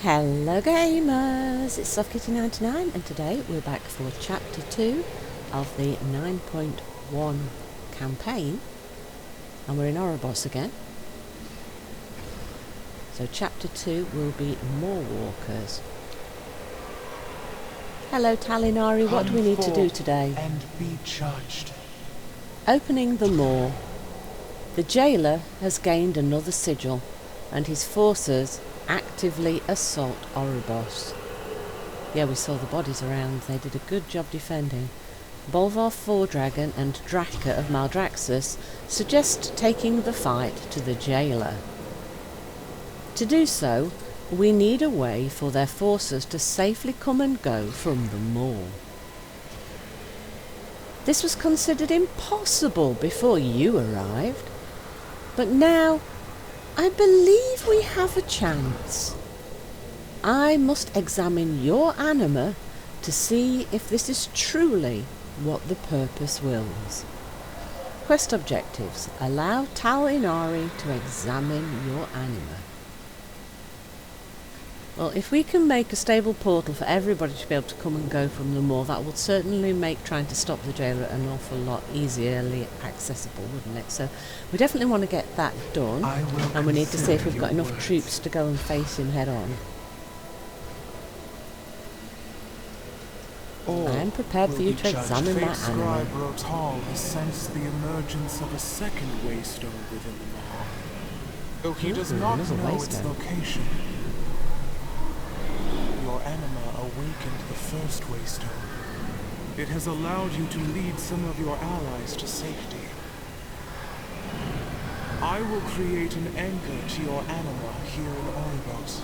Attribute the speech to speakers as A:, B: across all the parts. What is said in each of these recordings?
A: Hello gamers, it's SoftKitty99 and today we're back for chapter 2 of the 9.1 campaign and we're in Oribos again. So chapter 2 will be Maw Walkers. Hello Ven'arii, what do we need to do today?
B: And be judged.
A: Opening the Maw. The jailer has gained another sigil and his forces actively assault Oribos. Yeah, we saw the bodies around. They did a good job defending. Bolvar Fordragon and Draka of Maldraxxus suggest taking the fight to the jailer. To do so, we need a way for their forces to safely come and go from the Maw. This was considered impossible before you arrived, but now I believe we have a chance. I must examine your anima to see if this is truly what the purpose wills. Quest objectives. Allow Ven'arii to examine your anima. Well, if we can make a stable portal for everybody to be able to come and go from the Maw, that would certainly make trying to stop the jailer an awful lot easily accessible, wouldn't it? So we definitely want to get that done, and we need to see if we've got enough troops to go and face him head on. I am prepared for you to examine my anima.
B: Rotal has sensed the emergence of a second waystone within the Maw, though he does not know its location. Your anima awakened the first waystone. It has allowed you to lead some of your allies to safety. I will create an anchor to your anima here in Oribos.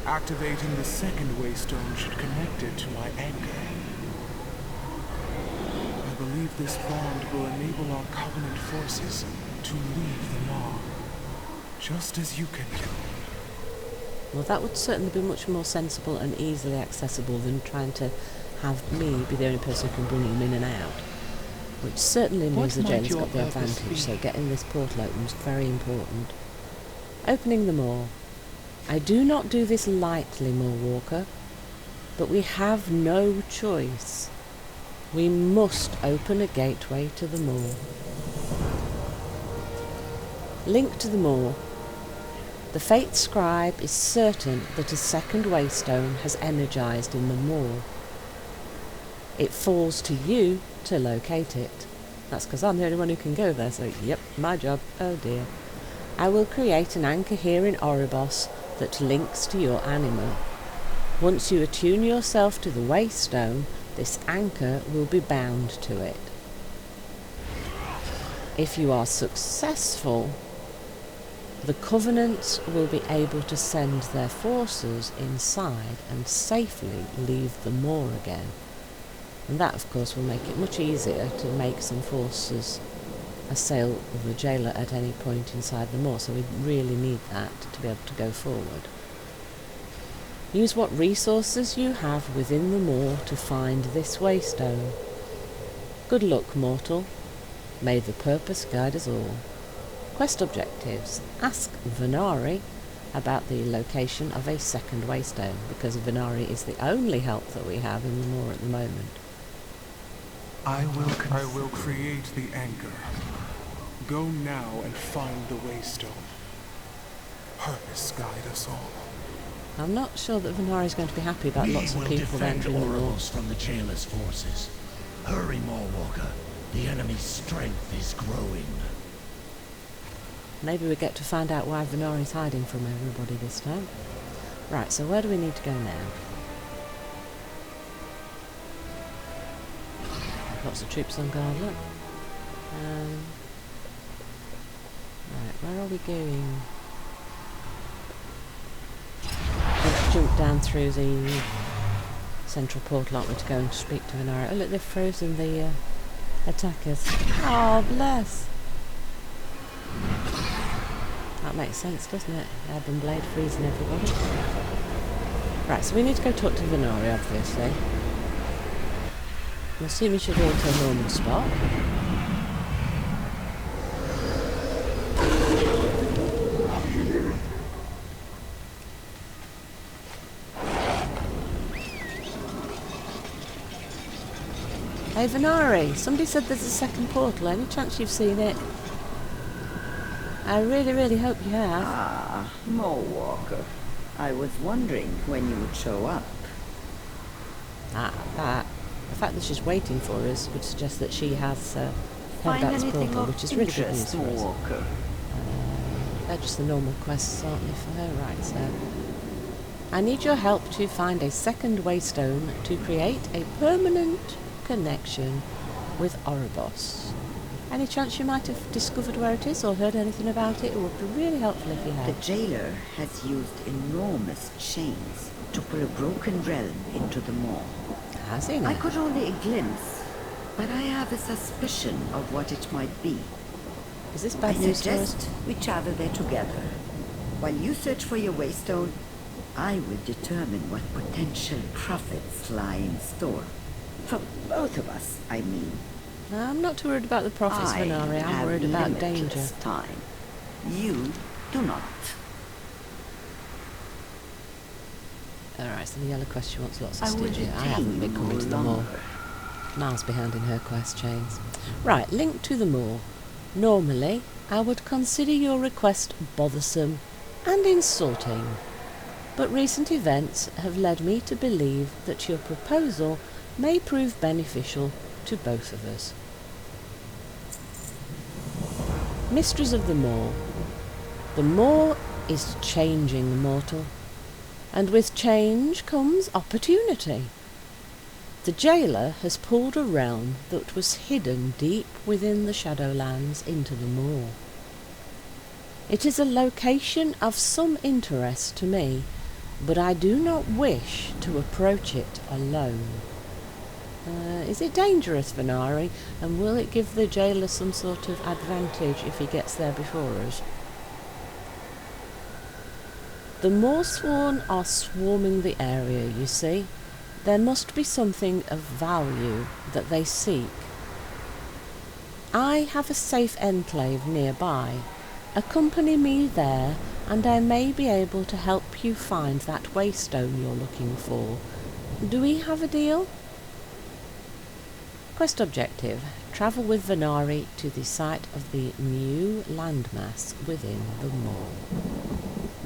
B: Activating the second waystone should connect it to my anchor. I believe this bond will enable our Covenant forces to leave the Maw, just as you can do.
A: Well, that would certainly be much more sensible and easily accessible than trying to have me be the only person who can bring them in and out. Which certainly means the jailer's got the advantage, so getting this portal open is very important. Opening the Maw. I do not do this lightly, Maw Walker, but we have no choice. We must open a gateway to the Maw. Link to the Maw. The Fate Scribe is certain that a second waystone has energized in the Maw. It falls to you to locate it. That's because I'm the only one who can go there, so yep, my job. Oh dear. I will create an anchor here in Oribos that links to your anima. Once you attune yourself to the waystone, this anchor will be bound to it. If you are successful, the Covenants will be able to send their forces inside and safely leave the Maw again. And that, of course, will make it much easier to make some forces assail the jailer at any point inside the Maw, so we really need that to be able to go forward. Use what resources you have within the Maw to find this waystone. Good luck, mortal. May the purpose guide us all. Quest objectives. Ask Ven'arii about the location of a second waystone, because Ven'arii is the only help that we have in the Maw at the moment.
B: I will create the anchor. Go now and find the waystone. Purpose guide us all.
A: I'm not sure that Ven'arii is going to be happy about lots of people entering the Maw.
C: From the jailer's forces. Hurry, Maw Walker. The enemy's strength is growing.
A: Maybe we get to find out why Ven'arii's hiding from everybody this time. Right, so where do we need to go now? Lots of troops on guard, look. Right, where are we going? Let's jump down through the central portal, aren't we, to go and speak to Ven'arii. Oh look, they've frozen the attackers. Oh, bless! That makes sense, doesn't it? Ebb and Blade freezing everybody. Right, so we need to go talk to Ven'arii, obviously. I'm assuming she'll go into a normal spot. Hey Ven'arii, somebody said there's a second portal. Any chance you've seen it? I really, really hope you have.
D: Ah, Maw Walker. I was wondering when you would show up.
A: That. The fact that she's waiting for us would suggest that she has heard
D: Find
A: about this
D: anything
A: portal,
D: of
A: which is really good news
D: interest,
A: for
D: Maw
A: us.
D: Walker?
A: They're just the normal quests, aren't they, for her? Right, so... I need your help to find a second waystone to create a permanent connection with Oribos. Any chance you might have discovered where it is or heard anything about it? It would be really helpful if you
D: The
A: had.
D: jailer has used enormous chains to pull a broken realm into the maw.
A: Has he
D: I
A: now?
D: got only a glimpse, but I have a suspicion of what it might be.
A: Is this
D: I
A: bad news for us?
D: suggest we travel there together. While you search for your waystone, I will determine what potential profits lie in store. For both of us, I mean.
A: I'm not too worried about the profits, Ven'arii. I'm
D: have
A: worried about danger.
D: limitless time. You do not.
A: Alright, so the yellow quest, she wants lots of
D: I will
A: stitches. I
D: detain
A: haven't
D: you
A: been coming
D: no
A: to the maw.
D: longer.
A: Miles behind in her quest chains. Right, link to the maw. Normally, I would consider your request bothersome and insulting, but recent events have led me to believe that your proposal may prove beneficial to both of us. Mysteries of the Maw. The Maw is changing, mortal, and with change comes opportunity. The jailer has pulled a realm that was hidden deep within the Shadowlands into the Maw. It is a location of some interest to me, but I do not wish to approach it alone. Is it dangerous, Ven'arii, and will it give the jailer some sort of advantage if he gets there before us? The Mawsworn are swarming the area, you see. There must be something of value that they seek. I have a safe enclave nearby. Accompany me there, and I may be able to help you find that waystone you're looking for. Do we have a deal? Quest objective. Travel with Ven'arii to the site of the new landmass within the Maw.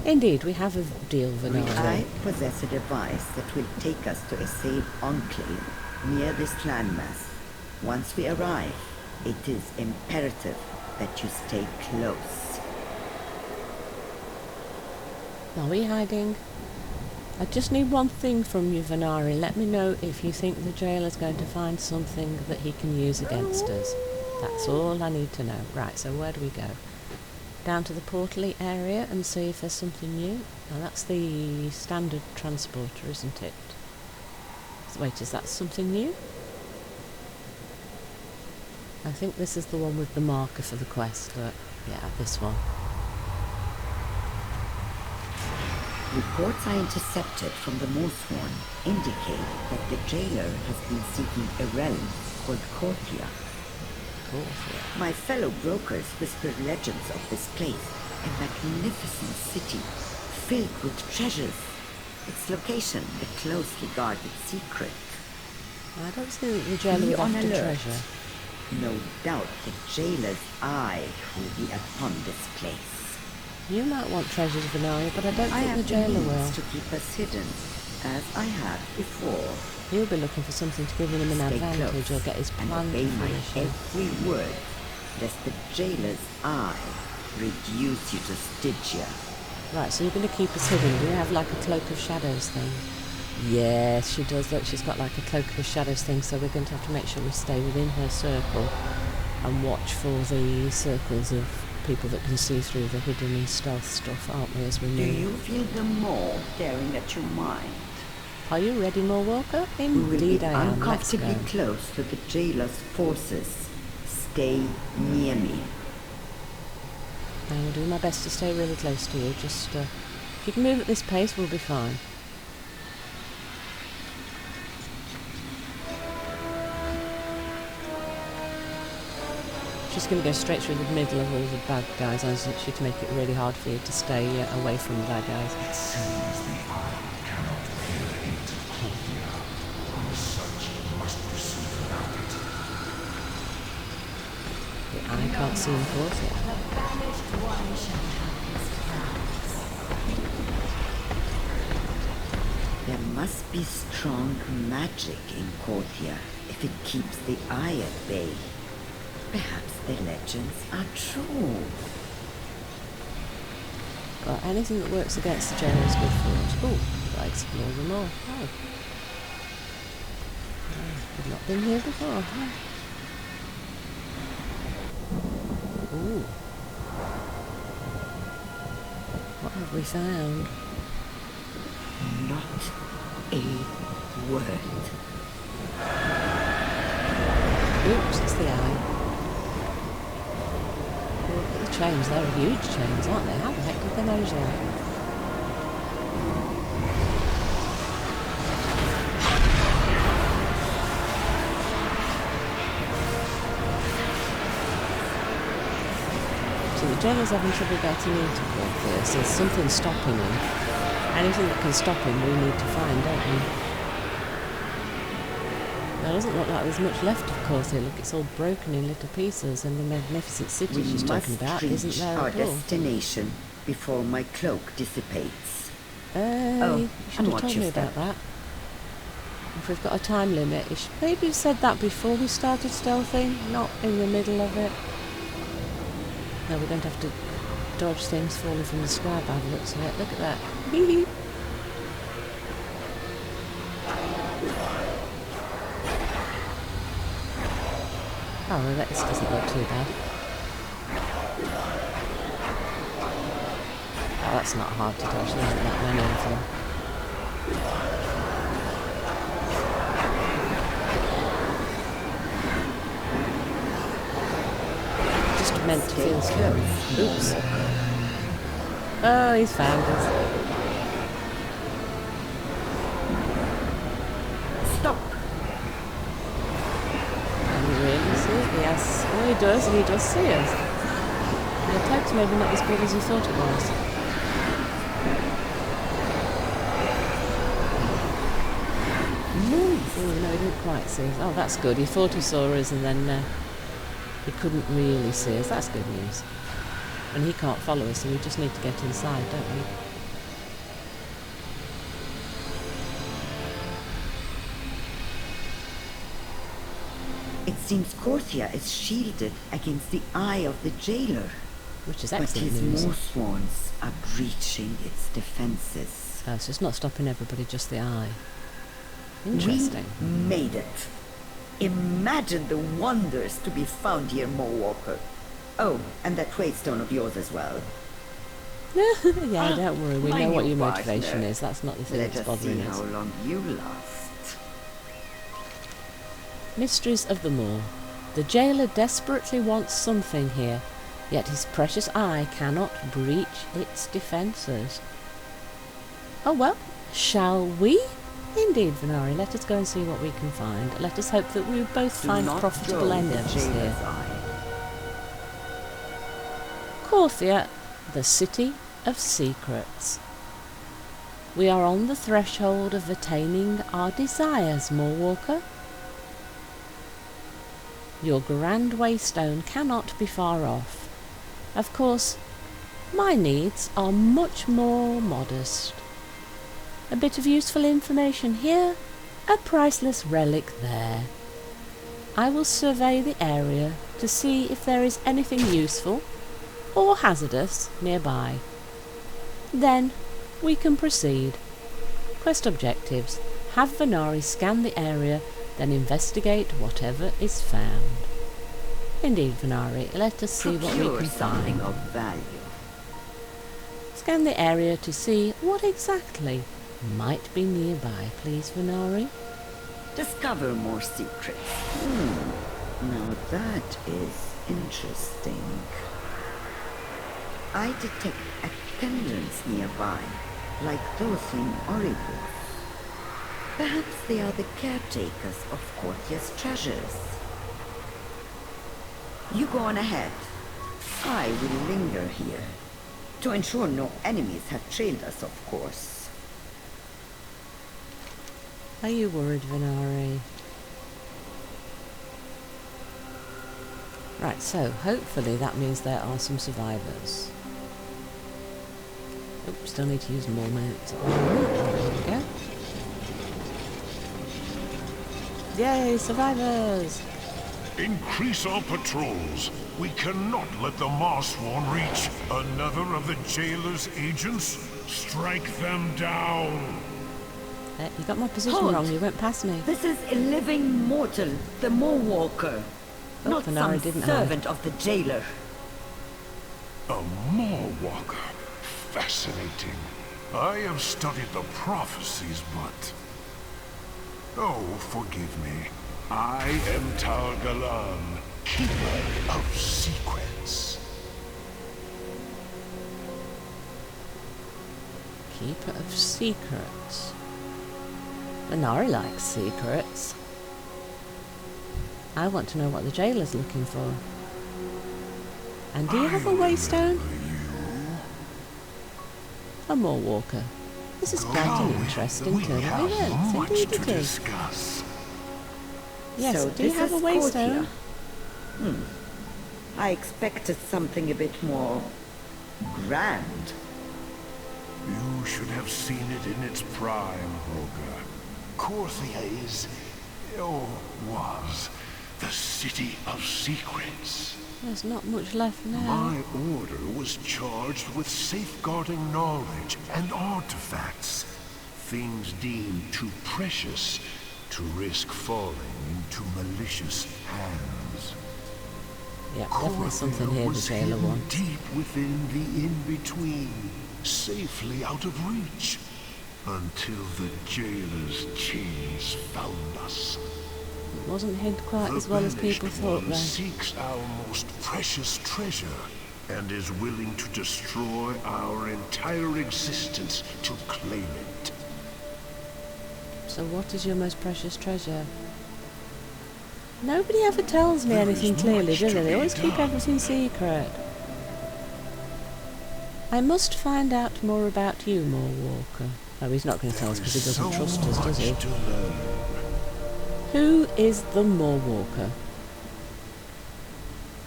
A: Indeed, we have a deal, Ven'arii.
D: I possess a device that will take us to a safe enclave near this landmass. Once we arrive, it is imperative that you stay close.
A: Are we hiding? I just need one thing from you, Ven'arii. Let me know if you think the jailer's going to find something that he can use against us. That's all I need to know. Right, so where do we go? Down to the portal area and see if there's something new. Now that's the standard transporter, isn't it? So wait, is that something new? I think this is the one with the marker for the quest. Look, yeah, this one.
D: Reports I intercepted from the Mawsworn indicate that the jailer has been seeking a realm called Korthia.
A: Korthia.
D: My fellow brokers whispered legends of this place, a magnificent city filled with treasures. Its location a closely guarded secret.
A: I don't think that the jailer would
D: on
A: have to
D: alert.
A: treasure.
D: No doubt the jailer's eye will be upon this place.
A: You might want treasures, Ven'arii, but I don't
D: I
A: think
D: have
A: the jailer
D: means
A: will.
D: to keep us hidden, as I have before.
A: He'll be looking for something to give him an
D: Stay
A: advantage
D: close
A: or get his
D: and
A: plan
D: obey
A: to
D: my
A: fruition.
D: every word, lest the jailer's eye reduce you to Stygia.
A: Right, so you're going to keep us hidden. Do you have like a cloak of shadows thing? Yes, she does. Look, she's got like a cloak of shadows thing, so we're going to have to make sure we stay within her circle and watch for the circles of people that can see through the hidden and stealth stuff, aren't we, as we
D: Do
A: move?
D: you feel the maw tearing at your mind?
A: Are you ready, Maw Walker?
D: We will be
A: Indeed I am. Let's
D: uncomfortably
A: go.
D: close to the jailer's forces. Stay near me.
A: I will do my best to stay really close to you. Just, if you can move at this pace, we'll be fine. She's going to go straight through the middle of all the bad guys, isn't she, to make it really hard for you to stay away from the bad guys.
C: It seems the eye cannot peer into Korthia. As such, must proceed without it.
A: can't see in Korthia.
D: There must be strong magic in Korthia if it keeps the eye at bay. Perhaps the legends are true.
A: Well, anything that works against the jailer is good for us. Oh, I'll explore them all. Oh. We've not been here before, huh? Ooh. What have we found?
D: Not a word.
A: Oops, it's the eye. Oh, look at the chains. They're huge chains, aren't they? How the heck did they manage that? So the jailer's having trouble getting into Korthia, so there's something stopping him. Anything that can stop him we need to find, don't we? Now, it doesn't look like there's much left of Korthia. Look, it's all broken in little pieces, and the magnificent city she's talking about isn't there
D: our
A: at all.
D: destination before my cloak dissipates.
A: You should have told me about that. If we've got a time limit, you should maybe have said that before we started stealthing, not in the middle of it. No, we're going to have to dodge things falling from the sky by the looks of it. Look at that. Hee Oh, well, this doesn't look too bad. Oh, that's not hard to dodge. There aren't that many of them. Just meant to feel close. Oops. Oh, he's found us.
D: Stop!
A: Can you really see it? Yes. Oh, he does, and he does see us. The attack's maybe not as big as he thought it was. Oh, no, he didn't quite see us. Oh, that's good. He thought he saw us, and then he couldn't really see us. That's good news. And he can't follow us, so we just need to get inside, don't we?
D: It seems Korthia is shielded against the eye of the jailer.
A: Which is
D: But
A: excellent
D: his
A: news.
D: Maw swans are breaching its defenses.
A: So it's not stopping everybody, just the eye. Interesting.
D: We made it. Imagine the wonders to be found here, Maw Walker. Oh, and that waystone of yours as well.
A: Yeah, don't worry. We
D: My
A: know what
D: new
A: your motivation
D: partner.
A: is. That's not the thing
D: Let
A: that's
D: us see
A: bothering
D: how
A: us.
D: long you last.
A: Mysteries of the Maw. The jailer desperately wants something here, yet his precious eye cannot breach its defences. Oh well, shall we? Indeed, Ven'arii, let us go and see what we can find. Let us hope that we will both
D: Do
A: find
D: not
A: profitable
D: dull the
A: endings here.
D: jailer's eye.
A: Korthia, the City of Secrets. We are on the threshold of attaining our desires, Maw Walker. Your grand waystone cannot be far off. Of course, my needs are much more modest. A bit of useful information here, a priceless relic there. I will survey the area to see if there is anything useful or hazardous nearby. Then we can proceed. Quest objectives: have Ven'arii scan the area, then investigate whatever is found. Indeed, Ven'arii, let us see what we
D: Procure
A: can
D: something
A: find.
D: of value.
A: Scan the area to see what exactly might be nearby, please, Ven'arii.
D: Discover more secrets. Now that is interesting. I detect attendants nearby, like those in Oribus. Perhaps they are the caretakers of Korthia's treasures. You go on ahead. I will linger here. To ensure no enemies have trailed us, of course.
A: Are you worried, Ven'arii? Right, so hopefully that means there are some survivors. Oh, still need to use more mounts. There we go. Yay, survivors!
E: Increase our patrols. We cannot let the Maw Sworn reach another of the jailer's agents. Strike them down.
A: You got my position
D: Halt!
A: wrong, you went past me.
D: This is a living mortal, the Maw Walker.
A: Oh,
D: Not
A: Ven'arii
D: some
A: didn't
D: servant of the jailer.
E: A Maw Walker. Fascinating. I have studied the prophecies, but... Oh, forgive me. I am Targalan, keeper of secrets.
A: Keeper of secrets. Ven'arii likes secrets. I want to know what the jailer's looking for. And do you have a waystone? A Maw Walker. This is quite an interesting turn of events.
E: Much
A: Indeed
E: to
A: it is.
E: discuss.
A: Yes,
D: So
A: do you
D: this
A: have a
D: is
A: waystone?
D: Korthia. I expected something a bit more grand.
E: You should have seen it in its prime, Roga. Korthia is, or was, the city of secrets.
A: There's not much left now.
E: My order was charged with safeguarding knowledge and artifacts. Things deemed too precious to risk falling into malicious hands.
A: Yeah, definitely something here the
E: was
A: jailer
E: hidden
A: wants.
E: deep within the in-between, safely out of reach, until the jailer's chains found us.
A: It wasn't hid quite as well as people thought
E: one
A: then.
E: seeks our most precious treasure and is willing to destroy our entire existence to claim it.
A: So what is your most precious treasure? Nobody ever tells me
E: There
A: anything
E: is
A: clearly,
E: much
A: do
E: to
A: they? They
E: be
A: always keep
E: done.
A: everything secret. I must find out more about you, Maw Walker. Oh, he's not going to tell us because he doesn't trust us, does he?
E: To learn.
A: Who is the Maw Walker?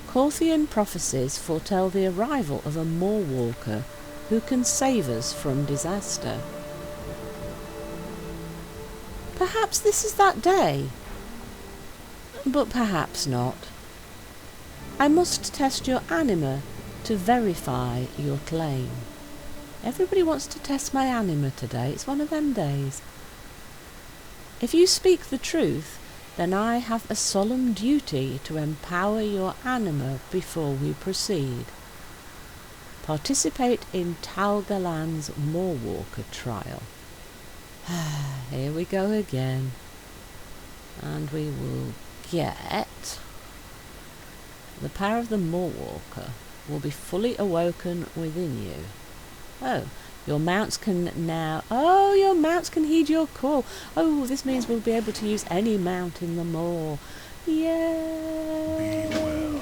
A: Korthian prophecies foretell the arrival of a Maw Walker who can save us from disaster. Perhaps this is that day. But perhaps not. I must test your anima to verify your claim. Everybody wants to test my anima today. It's one of them days. If you speak the truth, then I have a solemn duty to empower your anima before we proceed. Participate in Targalan's Maw Walker trial. Here we go again. And we will get... The power of the Maw Walker will be fully awoken within you. Oh, your mounts can now... Oh, your mounts can heed your call. Oh, this means we'll be able to use any mount in the Maw. Yay!
E: Be well.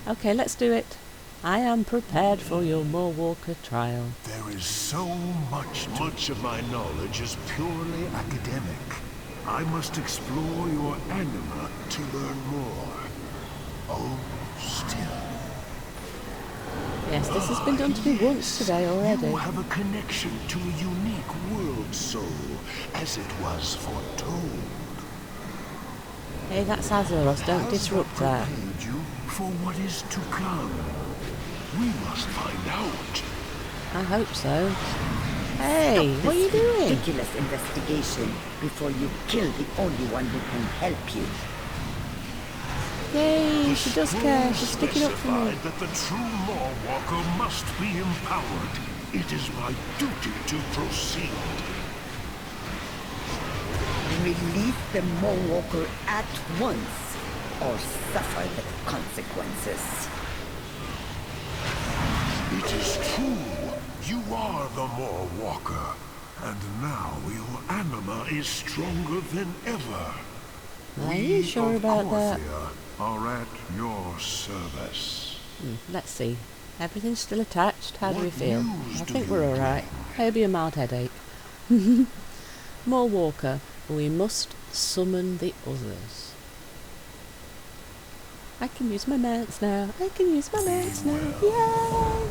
A: Okay, let's do it. I am prepared for your Maw Walker trial.
E: There is so much. Much of my knowledge is purely academic. I must explore your anima to learn more. Oh, still.
A: Yes, this has been done to me once today already.
E: You have a connection to a unique world soul, as it was foretold.
A: Hey, that's Azeroth. Don't
E: Has
A: disrupt that.
E: prepared you for what is to come. We must find out.
A: I hope so. Hey, what are you doing?
D: Ridiculous investigation before you kill the only one who can help you.
A: Yay, she does care. She's sticking up for me.
E: Specified that the true Maw Walker must be empowered. It is my duty to proceed.
D: Release the Maw Walker at once, or suffer the consequences.
E: It is true. You are the Maw Walker. And now your anima is stronger than ever.
A: Are you sure about that?
E: Korthia are at your service.
A: Let's see. Everything's still attached. How do we
E: What
A: feel?
E: news
A: I
E: do
A: think
E: you
A: we're
E: bring?
A: alright. Maybe a mild headache. Maw Walker, we must summon the others. I can use my mounts now. I can use my mounts now. Yay!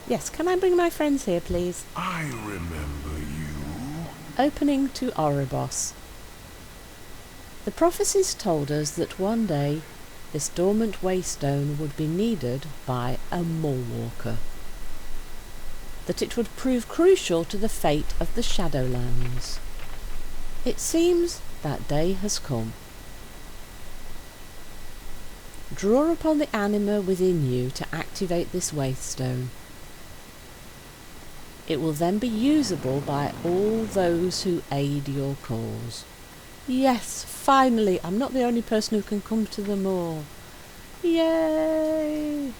A: Yes, can I bring my friends here, please?
E: I remember you.
A: Opening to Oribos. The prophecies told us that one day this dormant waystone would be needed by a Maw Walker. That it would prove crucial to the fate of the Shadowlands. It seems that day has come. Draw upon the anima within you to activate this waystone. It will then be usable by all those who aid your cause. Yes, finally, I'm not the only person who can come to the Maw. Yay!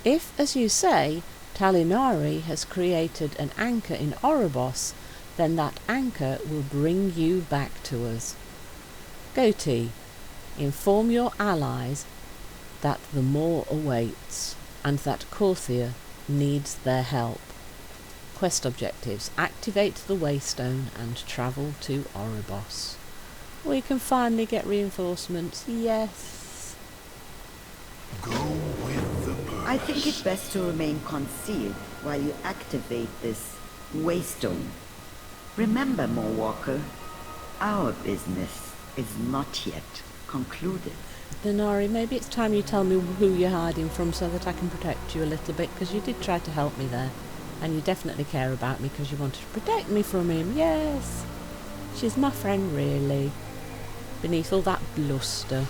A: If, as you say, Ven'arii has created an anchor in Oribos, then that anchor will bring you back to us. Goti, inform your allies that the Maw awaits, and that Korthia needs their help. Quest objectives: activate the waystone and travel to Oribos. We can finally get reinforcements, yes.
E: Go with the purpose.
D: I think it best to remain concealed while you activate this waystone. Remember, Maw Walker, our business is not yet concluded.
A: Ven'arii, maybe it's time you tell me who you're hiding from so that I can protect you a little bit, because you did try to help me there. And you definitely care about me because you wanted to protect me from him, yes. She's my friend, really. Beneath all that bluster.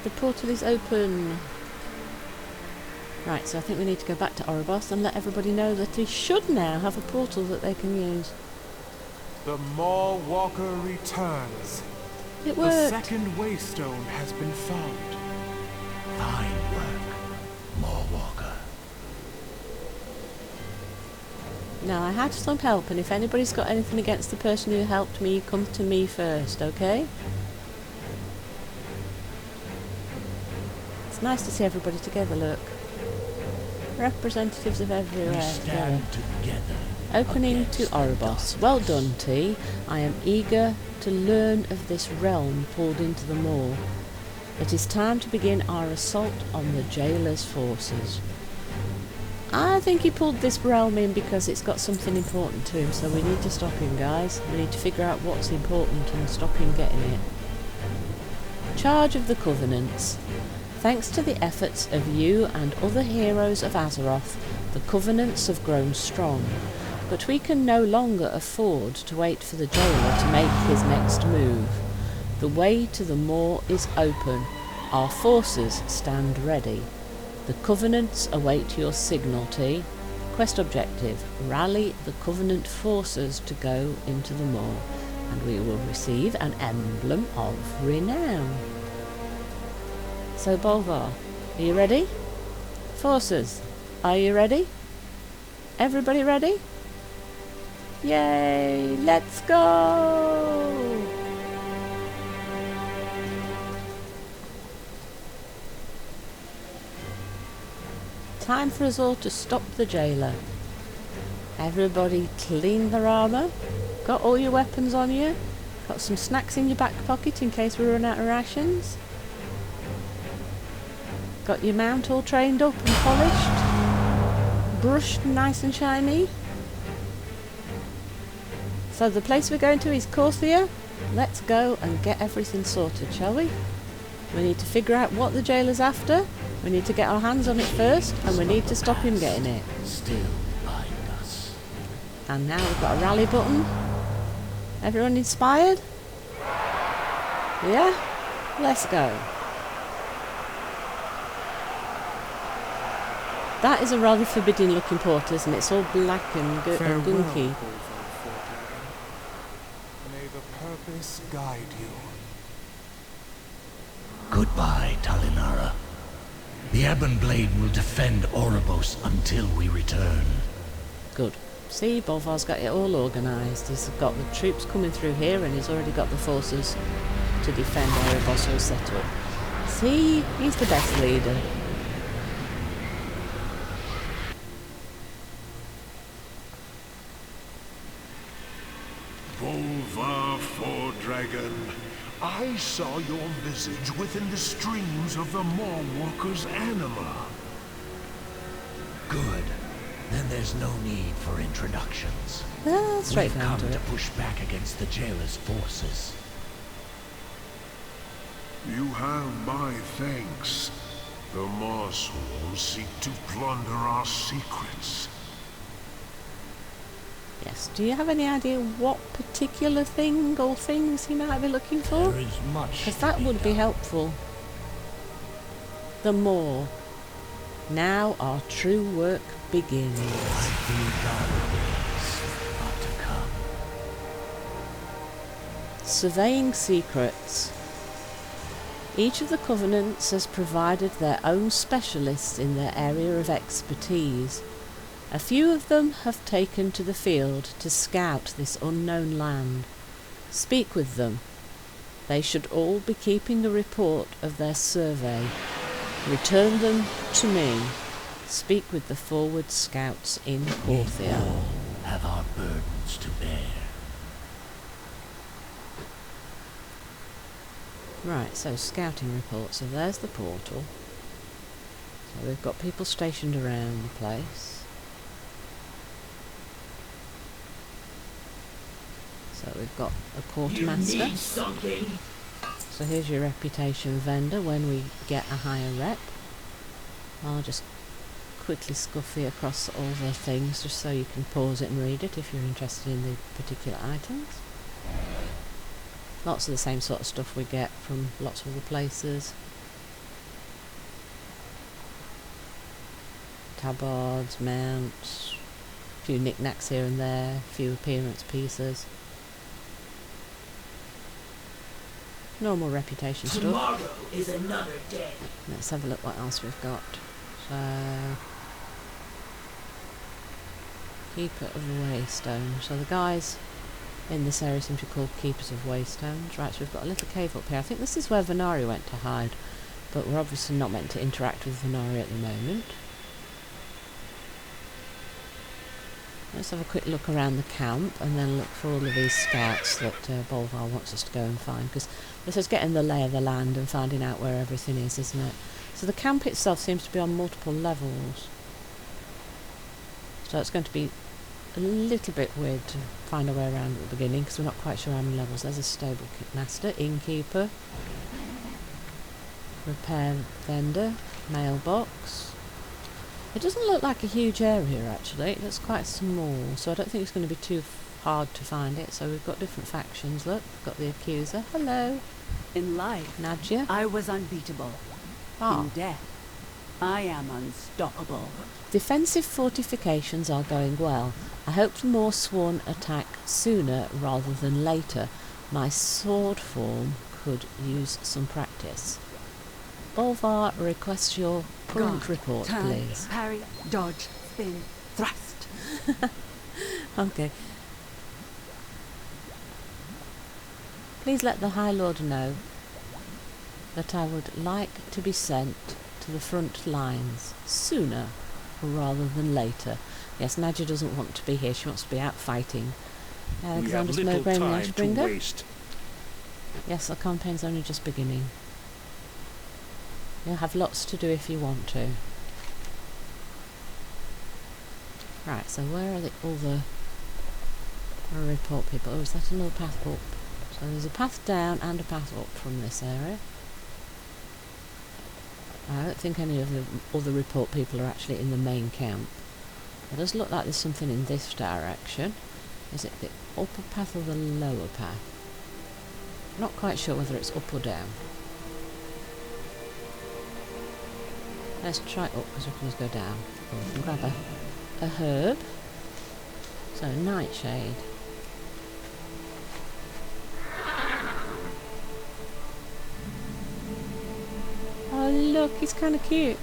A: The portal is open. Right, so I think we need to go back to Oribos and let everybody know that they should now have a portal that they can use.
B: The Maw Walker returns.
A: It
B: The
A: worked.
B: second waystone has been found.
C: Fine work, Maw Walker.
A: Now, I had some help, and if anybody's got anything against the person who helped me, come to me first, okay? It's nice to see everybody together, look. Representatives of
C: We
A: everywhere.
C: stand together.
A: Opening to
C: against the
A: Oribos. Well done, T. I am eager to learn of this realm pulled into the Maw. It is time to begin our assault on the jailer's forces. I think he pulled this realm in because it's got something important to him, so we need to stop him, guys. We need to figure out what's important and stop him getting it. Charge of the Covenants. Thanks to the efforts of you and other heroes of Azeroth, the Covenants have grown strong, but we can no longer afford to wait for the jailer to make his next move. The way to the Maw is open. Our forces stand ready. The Covenants await your signal, T. Quest objective: rally the Covenant forces to go into the Maw, and we will receive an emblem of renown. So, Bolvar, are you ready? Forces, are you ready? Everybody ready? Yay! Let's go! Time for us all to stop the jailer. Everybody clean their armour. Got all your weapons on you. Got some snacks in your back pocket in case we run out of rations. Got your mount all trained up and polished. Brushed nice and shiny. So the place we're going to is Korthia. Let's go and get everything sorted, shall we? We need to figure out what the jailer's after. We need to get our hands on it first, and we need to stop him getting it.
C: Still bind us.
A: And now we've got a rally button. Everyone inspired? Yeah? Let's go. That is a rather forbidding looking portal, isn't it? It's all black and
B: Farewell,
A: gunky.
B: Bolvar Forthagen. May the purpose guide you.
C: Goodbye, Talinara. The Ebon Blade will defend Oribos until we return.
A: Good. See, Bolvar's got it all organised. He's got the troops coming through here, and he's already got the forces to defend Oribos all set up. See, he's the best leader.
E: Volvar Dragon, I saw your visage within the streams of the Maw Walker's anima.
C: Good. Then there's no need for introductions.
A: Straight
C: We've
A: down
C: come
A: to
C: to
A: it.
C: push back against the jailer's forces.
E: You have my thanks. The Maw Swarm seek to plunder our secrets.
A: Yes. Do you have any idea what particular thing or things he might be looking for?
C: There is much
A: Because
C: to
A: that would be
C: done.
A: helpful. The more. Now our true work begins.
C: I feel darker days are to come.
A: Surveying secrets. Each of the Covenants has provided their own specialists in their area of expertise. A few of them have taken to the field to scout this unknown land. Speak with them. They should all be keeping a report of their survey. Return them to me. Speak with the forward scouts in Korthia.
C: We all have our burdens to bear.
A: Right, so scouting report. So there's the portal. So we've got people stationed around the place. So we've got a quartermaster. So here's your reputation vendor when we get a higher rep. I'll just quickly scuffy across all the things just so you can pause it and read it if you're interested in the particular items. Lots of the same sort of stuff we get from lots of other places. Tabards, mounts, a few knickknacks here and there, a few appearance pieces. Normal reputation stuff.
F: Tomorrow is another day.
A: Let's have a look what else we've got. So, Keeper of the Waystone. So the guys in this area seem to be called Keepers of Waystones. Right, so we've got a little cave up here. I think this is where Ven'arii went to hide, but we're obviously not meant to interact with Ven'arii at the moment. Let's have a quick look around the camp and then look for all of these scouts that Bolvar wants us to go and find, because this is getting the lay of the land and finding out where everything is, isn't it? So the camp itself seems to be on multiple levels. So it's going to be a little bit weird to find our way around at the beginning because we're not quite sure how many levels. There's a stable master, innkeeper, repair vendor, mailbox. It doesn't look like a huge area actually, it looks quite small, so I don't think it's going to be too hard to find it. So we've got different factions, look, we've got the accuser, hello,
G: In life,
A: Nadja.
G: I was unbeatable. In death, I am unstoppable.
A: Defensive fortifications are going well. I hope the more sworn attack sooner rather than later. My sword form could use some practice. Bolvar requests your current
G: Guard,
A: report,
G: turn,
A: please.
G: parry, dodge, spin, thrust.
A: Okay. Please let the High Lord know that I would like to be sent to the front lines sooner rather than later. Yes, Nadja doesn't want to be here. She wants to be out fighting.
E: We have
A: Alexander's
E: little
A: Mograine
E: time to
A: Ashbringer.
E: waste.
A: Yes, the campaign's only just beginning. You'll have lots to do if you want to. Right, so where are all the report people? Oh, is that another path up? So there's a path down and a path up from this area. I don't think any of the other report people are actually in the main camp. It does look like there's something in this direction. Is it the upper path or the lower path? I'm not quite sure whether it's up or down. Let's try up because we can just go down. Oh, we can grab a herb. So, nightshade. Oh look, he's kind of cute.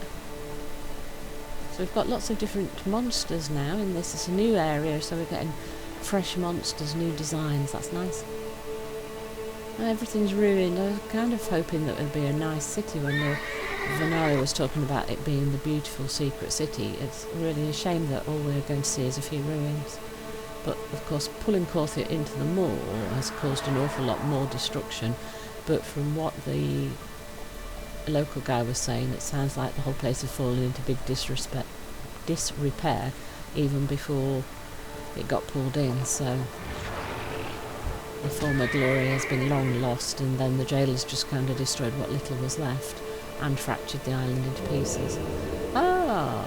A: So we've got lots of different monsters now in this. It's a new area, so we're getting fresh monsters, new designs. That's nice. Everything's ruined. I was kind of hoping that it would be a nice city when Ven'arii was talking about it being the beautiful secret city. It's really a shame that all we're going to see is a few ruins. But of course pulling Korthia into the Maw has caused an awful lot more destruction. But from what the local guy was saying, it sounds like the whole place had fallen into big disrepair even before it got pulled in, so the former glory has been long lost, and then the jailers just kind of destroyed what little was left and fractured the island into pieces. Ah!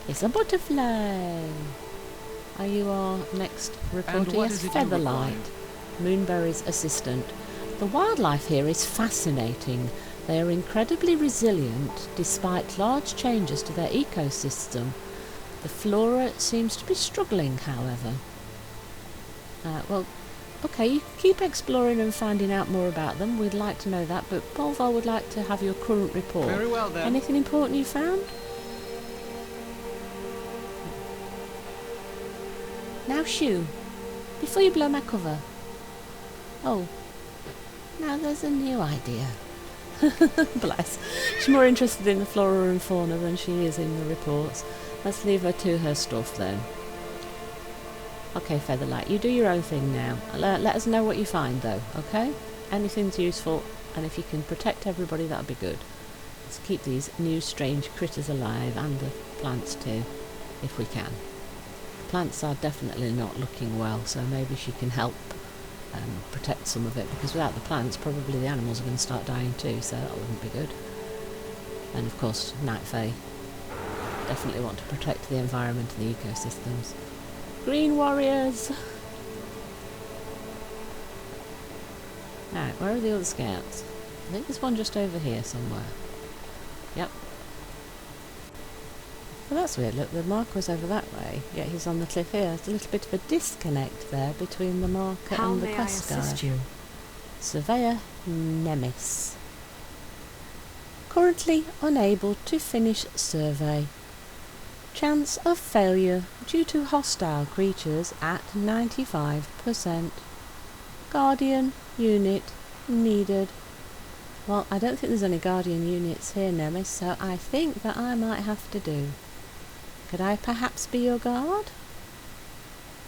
A: It's a butterfly! Are you our next reporter? Yes, Featherlight, Moonberry's assistant. The wildlife here is fascinating. They are incredibly resilient despite large changes to their ecosystem. The flora seems to be struggling, however. Well, okay, you can keep exploring and finding out more about them. We'd like to know that, but Bolvar would like to have your current report.
B: Very well, then.
A: Anything important you found? Now shoo, before you blow my cover. Oh, now there's a new idea. Bless. She's more interested in the flora and fauna than she is in the reports. Let's leave her to her stuff then. Okay, Featherlight, you do your own thing now. Let us know what you find though, okay? Anything's useful, and if you can protect everybody, that'd be good. Let's keep these new strange critters alive, and the plants too, if we can. The plants are definitely not looking well, so maybe she can help protect some of it, because without the plants probably the animals are going to start dying too, so that wouldn't be good. And of course Night Fae definitely want to protect the environment and the ecosystems. Green warriors! Right, where are the other scouts? I think there's one just over here somewhere. Yep. Well, that's weird. Look, the marker's over that way, yet he's on the cliff here. There's a little bit of a disconnect there between the marker and the quest guy. How may I assist you? Surveyor Nemis. Currently unable to finish survey. Chance of failure due to hostile creatures at 95%. Guardian unit needed. Well, I don't think there's any guardian units here, Nemis, so I think that I might have to do. Could I perhaps be your guard?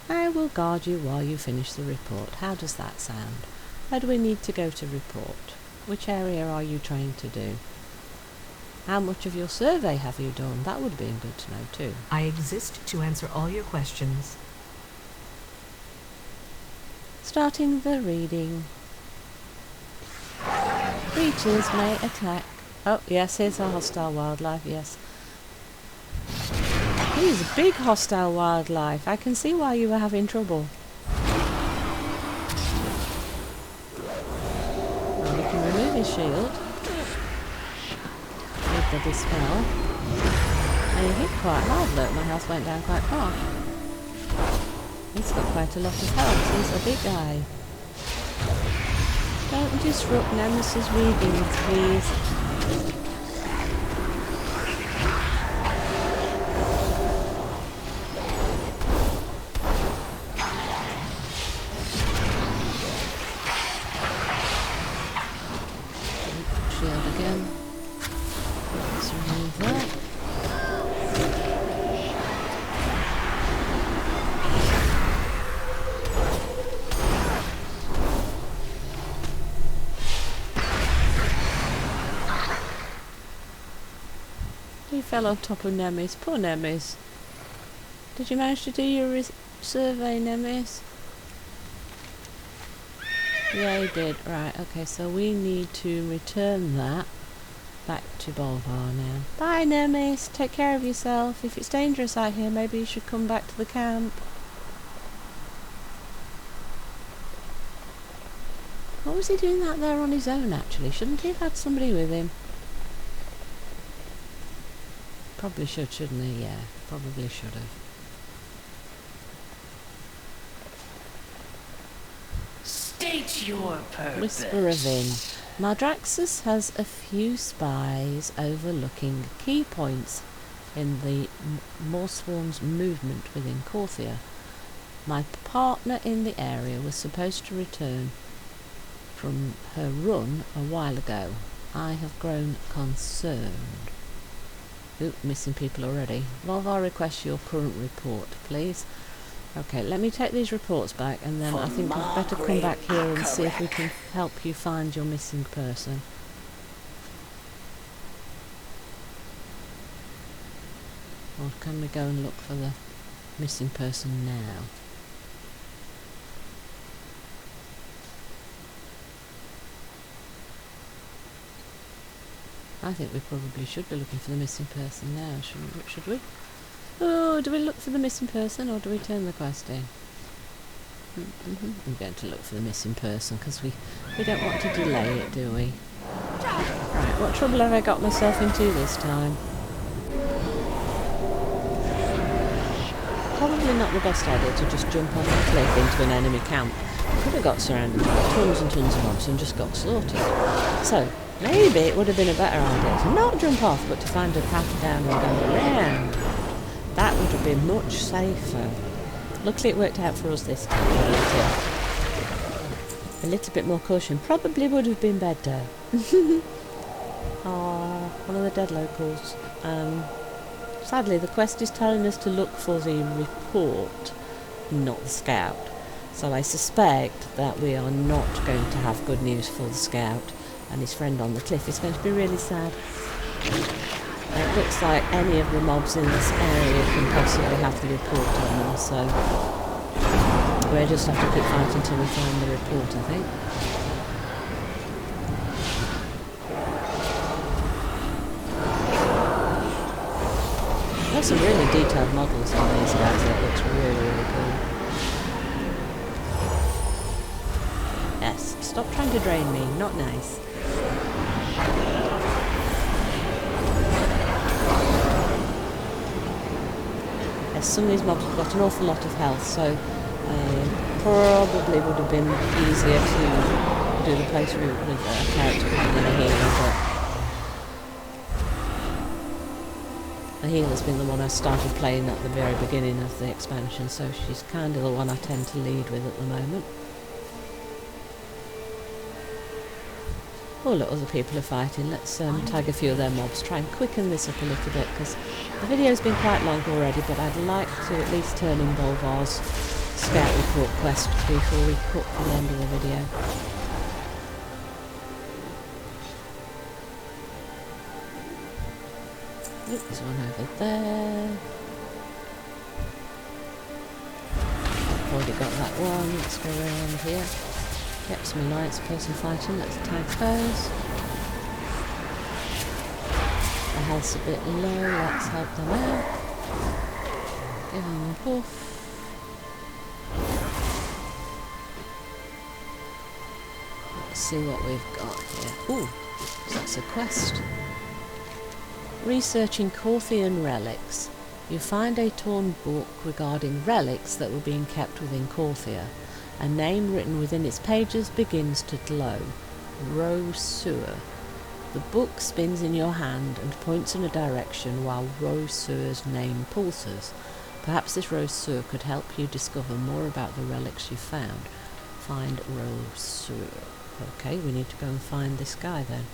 A: I will guard you while you finish the report. How does that sound? Where do we need to go to report? Which area are you trying to do? How much of your survey have you done? That would be good to know too.
H: I exist to answer all your questions.
A: Starting the reading. Creatures may attack. Oh, yes, here's a hostile wildlife, yes. Here's a big hostile wildlife. I can see why you were having trouble. Well, we can remove his shield. With the dispel. And he hit quite hard, look, my health went down quite far. He's got quite a lot of health, he's a big guy. Don't disrupt Nemesis' readings, please. Shield again. Let's remove that. He fell on top of Nemis. Poor Nemis. Did you manage to do your survey, Nemis? Yeah, he did. Right, okay, so we need to return that back to Bolvar now. Bye, Nemis. Take care of yourself. If it's dangerous out here, maybe you should come back to the camp. What was he doing that there on his own, actually? Shouldn't he have had somebody with him? Probably should, shouldn't he? Yeah, probably should have.
F: State your purpose.
A: Whisper of Vin. Maldraxxus has a few spies overlooking key points in the Mawswarm's movement within Korthia. My partner in the area was supposed to return from her run a while ago. I have grown concerned. Oop, missing people already. Volvar requests your current report, please. Okay, let me take these reports back, and then I think I'd better come back here and see if we can help you find your missing person. Or can we go and look for the missing person now? I think we probably should be looking for the missing person now, should we? Oh, do we look for the missing person or do we turn the quest in? I'm going to look for the missing person because we don't want to delay it, do we? Right, what trouble have I got myself into this time? Probably not the best idea to just jump off a cliff into an enemy camp. Could have got surrounded by tons and tons of mobs and just got slaughtered. So, maybe it would have been a better idea to not jump off, but to find a path down and go around. That would have been much safer. Luckily it worked out for us this time. A little bit more caution probably would have been better. Oh, one of the dead locals. Sadly the quest is telling us to look for the report, not the scout. So I suspect that we are not going to have good news for the scout, and his friend on the cliff is going to be really sad. It looks like any of the mobs in this area can possibly have the report on them, so we'll just have to keep fighting until we find the report, I think. There's some really detailed models on these guys, that looks really, really cool. Yes, stop trying to drain me, not nice. Yes, some of these mobs have got an awful lot of health, so probably would have been easier to do the playthrough with a character than a healer, but the healer's been the one I started playing at the very beginning of the expansion, so she's kind of the one I tend to lead with at the moment. Oh look, other people are fighting. Let's tag a few of their mobs, try and quicken this up a little bit, because the video's been quite long already, but I'd like to at least turn in Volvar's scout report quest before we cut to the end of the video. Oop, there's one over there. Already got that one. Let's go around here. Yep, some alliance person fighting. Let's tag those. The health's a bit low. Let's help them out. Give them a puff. Let's see what we've got here. Ooh, that's a quest. Researching Korthian relics. You find a torn book regarding relics that were being kept within Korthia. A name written within its pages begins to glow. Rosuur. The book spins in your hand and points in a direction while Rosuur's name pulses. Perhaps this Rosuur could help you discover more about the relics you found. Find Rosuur. Okay, we need to go and find this guy then.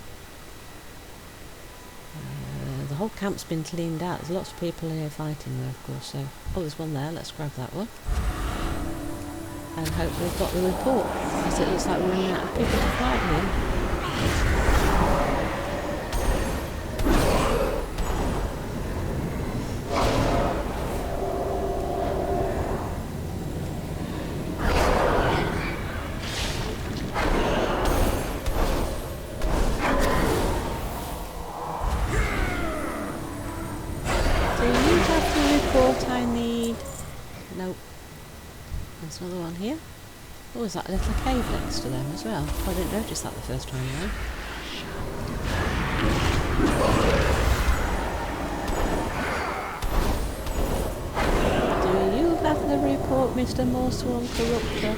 A: The whole camp's been cleaned out. There's lots of people here fighting though, of course, so... Oh, there's one there. Let's grab that one. And hope we've got the report, because it looks like we're running out of people to fight here. Do you have the report I need? Nope. There's another one here. Oh, is that a little cave next to them as well? I didn't notice that the first time around. Do you have the report, Mr. Maw Walker?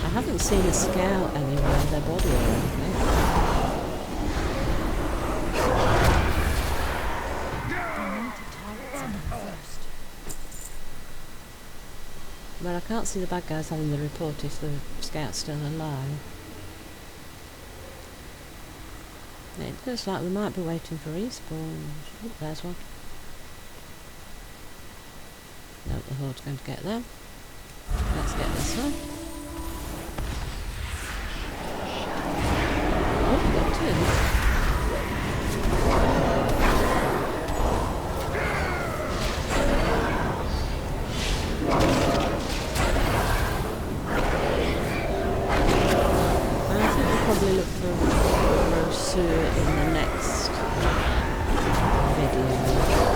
A: I haven't seen a scout anywhere with their body or anything. But I can't see the bad guys having the report if the scout's still alive. It looks like we might be waiting for respawns. Oh, there's one. No, the horde's going to get them. Let's get this one. Oh, we got two. Probably look for Rosu in the next video.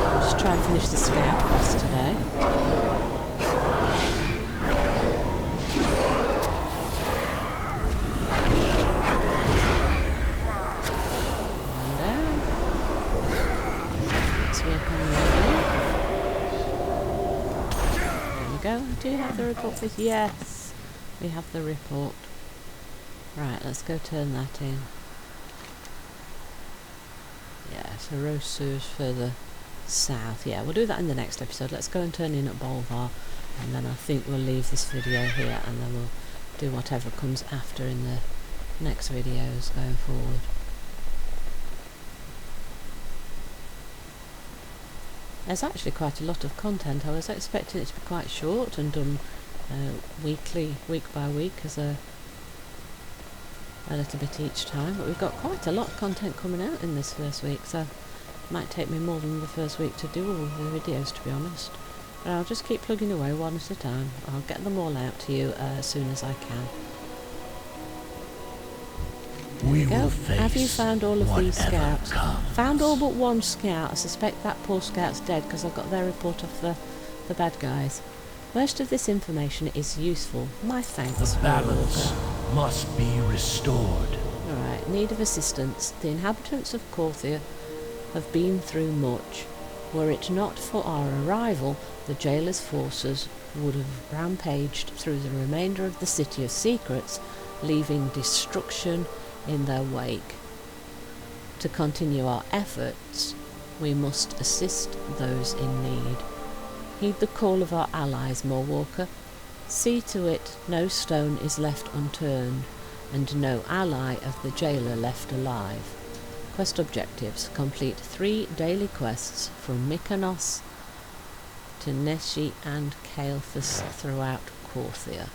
A: I'll just try and finish the scout quest today. And down. Let's work on the There we go. Do you have the report for this? Yes, we have the report. Right, let's go turn that in. Yeah, so Rosu is further south. Yeah, we'll do that in the next episode. Let's go and turn in at Bolvar, and then I think we'll leave this video here, and then we'll do whatever comes after in the next videos going forward. There's actually quite a lot of content. I was expecting it to be quite short and done weekly, week by week, as a little bit each time, but we've got quite a lot of content coming out in this first week, so it might take me more than the first week to do all the videos, to be honest. But I'll just keep plugging away one at a time. I'll get them all out to you as soon as I can.
C: We will face
A: Have you found all of these scouts?
C: comes.
A: Found all but one scout. I suspect that poor scout's dead because I've got their report off the bad guys. Most of this information is useful. My thanks.
C: The balance must be restored.
A: Alright, need of assistance. The inhabitants of Korthia have been through much. Were it not for our arrival, the jailer's forces would have rampaged through the remainder of the City of Secrets, leaving destruction in their wake. To continue our efforts, we must assist those in need. Heed the call of our allies, Maw Walker. See to it no stone is left unturned, and no ally of the jailer left alive. Quest objectives. Complete 3 daily quests from Mykonos to Neshi and Kael'thas throughout Korthia.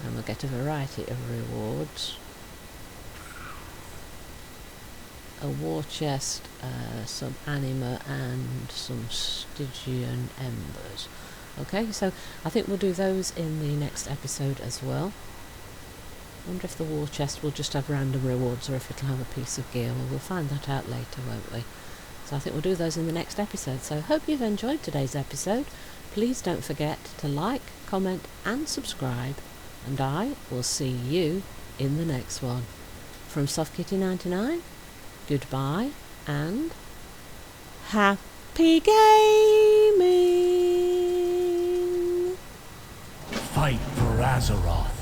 A: And we'll get a variety of rewards. A war chest, some anima, and some Stygian embers. Okay, so I think we'll do those in the next episode as well. I wonder if the war chest will just have random rewards or if it'll have a piece of gear. Well, we'll find that out later, won't we? So I think we'll do those in the next episode. So hope you've enjoyed today's episode. Please don't forget to like, comment and subscribe, and I will see you in the next one. From SoftKitty99, goodbye and happy gaming!
C: Fight for Azeroth.